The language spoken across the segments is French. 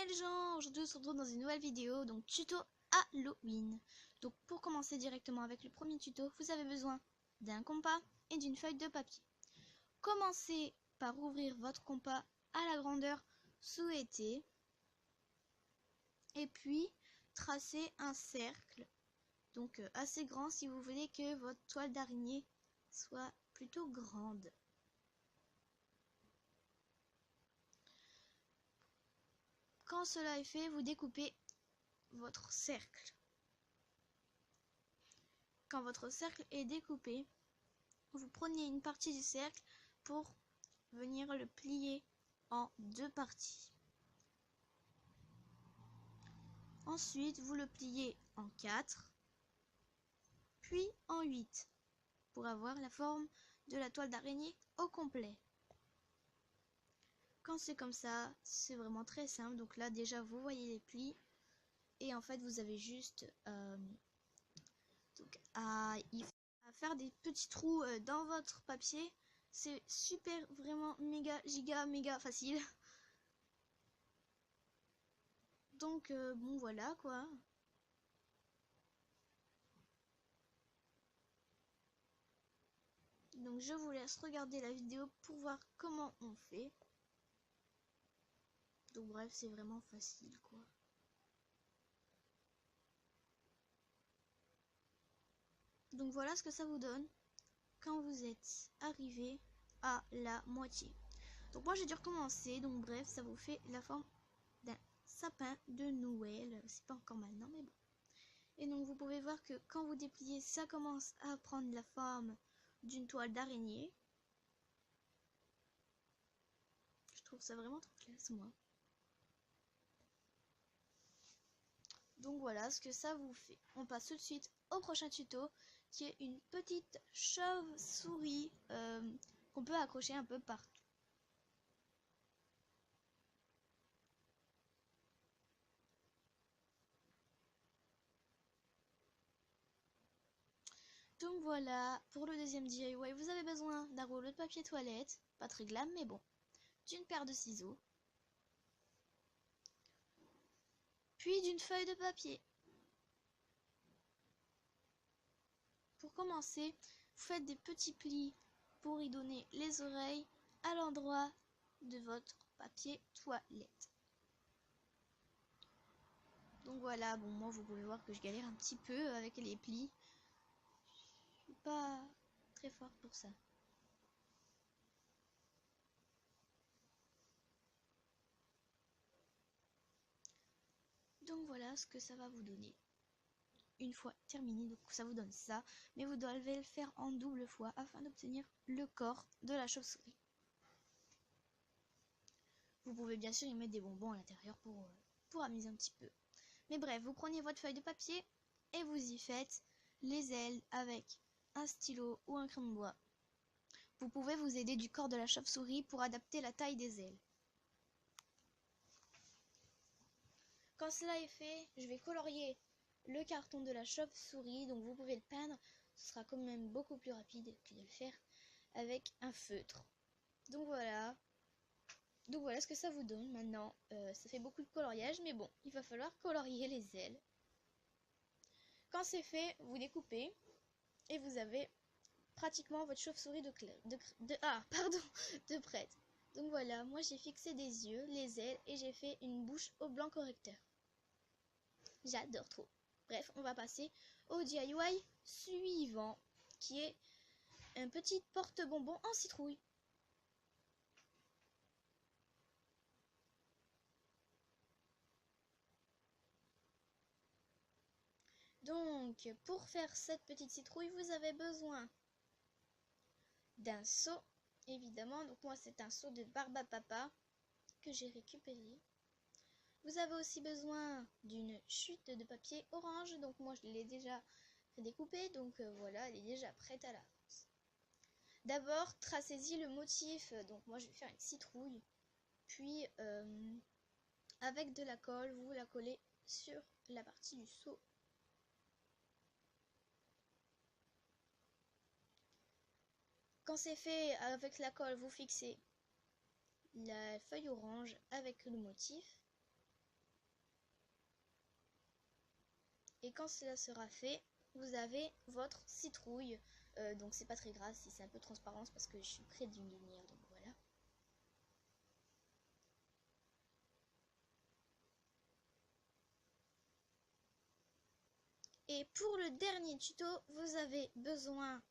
Hey les gens, aujourd'hui on se retrouve dans une nouvelle vidéo, donc tuto Halloween. Donc pour commencer directement avec le premier tuto, vous avez besoin d'un compas et d'une feuille de papier. Commencez par ouvrir votre compas à la grandeur souhaitée et puis tracez un cercle, donc assez grand si vous voulez que votre toile d'araignée soit plutôt grande. Quand cela est fait, vous découpez votre cercle. Quand votre cercle est découpé, vous prenez une partie du cercle pour venir le plier en deux parties. Ensuite, vous le pliez en 4, puis en 8, pour avoir la forme de la toile d'araignée au complet. Quand c'est comme ça, c'est vraiment très simple. Donc là, déjà, vous voyez les plis. Et en fait, vous avez juste à faire des petits trous dans votre papier. C'est super, vraiment méga, giga, méga facile. Donc bon voilà quoi. Donc je vous laisse regarder la vidéo pour voir comment on fait. Donc bref, c'est vraiment facile quoi. Donc voilà ce que ça vous donne quand vous êtes arrivé à la moitié. Donc moi j'ai dû recommencer, donc bref, ça vous fait la forme d'un sapin de Noël. C'est pas encore maintenant mais bon. Et donc vous pouvez voir que quand vous dépliez, ça commence à prendre la forme d'une toile d'araignée. Je trouve ça vraiment trop classe moi. Donc voilà ce que ça vous fait. On passe tout de suite au prochain tuto qui est une petite chauve-souris qu'on peut accrocher un peu partout. Donc voilà, pour le deuxième DIY, vous avez besoin d'un rouleau de papier toilette, pas très glam mais bon, d'une paire de ciseaux, puis d'une feuille de papier. Pour commencer, vous faites des petits plis pour y donner les oreilles à l'endroit de votre papier toilette. Donc voilà, bon moi vous pouvez voir que je galère un petit peu avec les plis. Je suis pas très forte pour ça. Donc voilà ce que ça va vous donner. Une fois terminé, donc ça vous donne ça, mais vous devez le faire en double fois afin d'obtenir le corps de la chauve-souris. Vous pouvez bien sûr y mettre des bonbons à l'intérieur pour amuser un petit peu. Mais bref, vous prenez votre feuille de papier et vous y faites les ailes avec un stylo ou un crayon de bois. Vous pouvez vous aider du corps de la chauve-souris pour adapter la taille des ailes. Quand cela est fait, je vais colorier le carton de la chauve-souris, donc vous pouvez le peindre, ce sera quand même beaucoup plus rapide que de le faire avec un feutre. Donc voilà ce que ça vous donne. Maintenant, ça fait beaucoup de coloriage, mais bon, il va falloir colorier les ailes. Quand c'est fait, vous découpez et vous avez pratiquement votre chauve-souris de prête. Donc voilà, moi j'ai fixé des yeux, les ailes et j'ai fait une bouche au blanc correcteur. J'adore trop. Bref, on va passer au DIY suivant, qui est un petit porte-bonbon en citrouille. Donc, pour faire cette petite citrouille, vous avez besoin d'un seau, évidemment. Donc moi, c'est un seau de Barbapapa que j'ai récupéré. Vous avez aussi besoin d'une chute de papier orange. Donc moi, je l'ai déjà découpée. Donc voilà, elle est déjà prête à l'avance. D'abord, tracez-y le motif. Donc moi, je vais faire une citrouille. Puis, avec de la colle, vous la collez sur la partie du seau. Quand c'est fait avec la colle, vous fixez la feuille orange avec le motif. Et quand cela sera fait, vous avez votre citrouille. Donc c'est pas très grave si c'est un peu transparent, parce que je suis près d'une lumière, donc voilà. Et pour le dernier tuto, vous avez besoin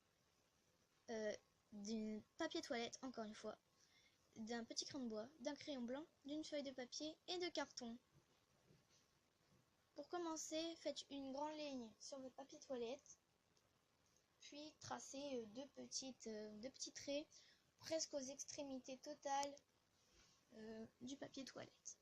d'une papier toilette, encore une fois, d'un petit crayon de bois, d'un crayon blanc, d'une feuille de papier et de carton. Pour commencer, faites une grande ligne sur votre papier toilette, puis tracez deux petits traits presque aux extrémités totales du papier toilette.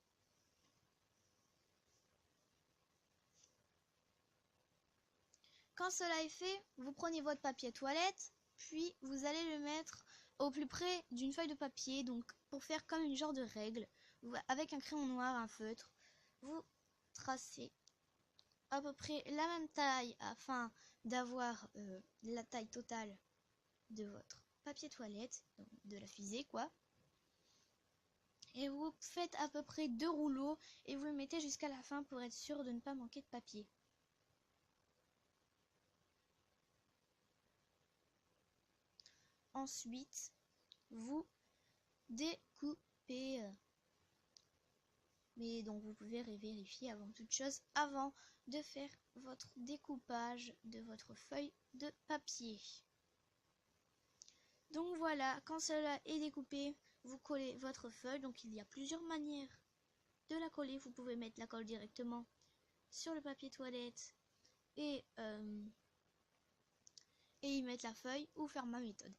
Quand cela est fait, vous prenez votre papier toilette, puis vous allez le mettre au plus près d'une feuille de papier, donc pour faire comme une genre de règle, avec un crayon noir, un feutre, vous tracez à peu près la même taille afin d'avoir la taille totale de votre papier toilette, donc de la fusée quoi. Et vous faites à peu près 2 rouleaux et vous le mettez jusqu'à la fin pour être sûr de ne pas manquer de papier. Ensuite, vous découpez. Mais donc vous pouvez vérifier avant toute chose, avant de faire votre découpage de votre feuille de papier. Donc voilà, quand cela est découpé, vous collez votre feuille. Donc il y a plusieurs manières de la coller. Vous pouvez mettre la colle directement sur le papier toilette et y mettre la feuille, ou faire ma méthode.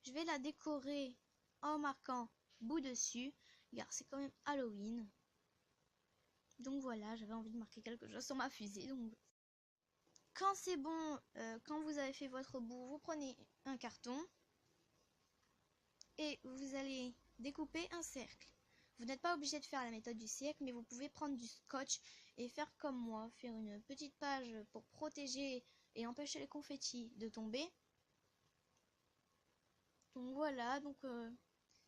Je vais la décorer en marquant bout dessus, car c'est quand même Halloween. Donc voilà, j'avais envie de marquer quelque chose sur ma fusée. Donc quand c'est bon, quand vous avez fait votre bout, vous prenez un carton et vous allez découper un cercle. Vous n'êtes pas obligé de faire la méthode du cercle, mais vous pouvez prendre du scotch et faire comme moi, faire une petite page pour protéger et empêcher les confettis de tomber. Donc voilà, donc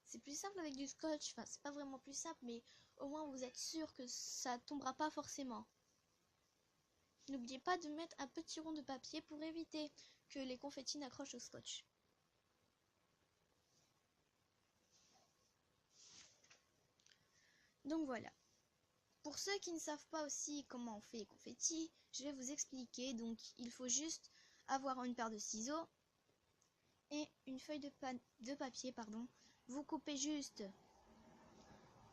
c'est plus simple avec du scotch. Enfin, c'est pas vraiment plus simple, mais au moins vous êtes sûr que ça tombera pas forcément. N'oubliez pas de mettre un petit rond de papier pour éviter que les confettis n'accrochent au scotch. Donc voilà. Pour ceux qui ne savent pas aussi comment on fait les confettis, je vais vous expliquer. Donc il faut juste avoir une paire de ciseaux et une feuille de papier, pardon. Vous coupez juste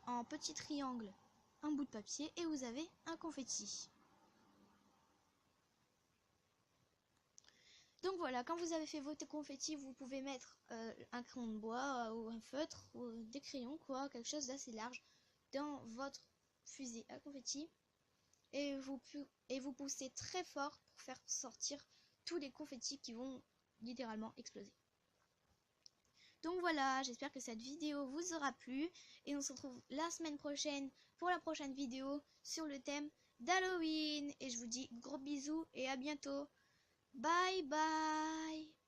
en petits triangles un bout de papier et vous avez un confetti. Donc voilà, quand vous avez fait votre confetti, vous pouvez mettre un crayon de bois ou un feutre ou des crayons, quoi, quelque chose d'assez large dans votre fusée à confetti, et vous poussez très fort pour faire sortir tous les confettis qui vont littéralement exploser. Donc voilà, j'espère que cette vidéo vous aura plu et on se retrouve la semaine prochaine pour la prochaine vidéo sur le thème d'Halloween. Et je vous dis gros bisous et à bientôt. Bye bye.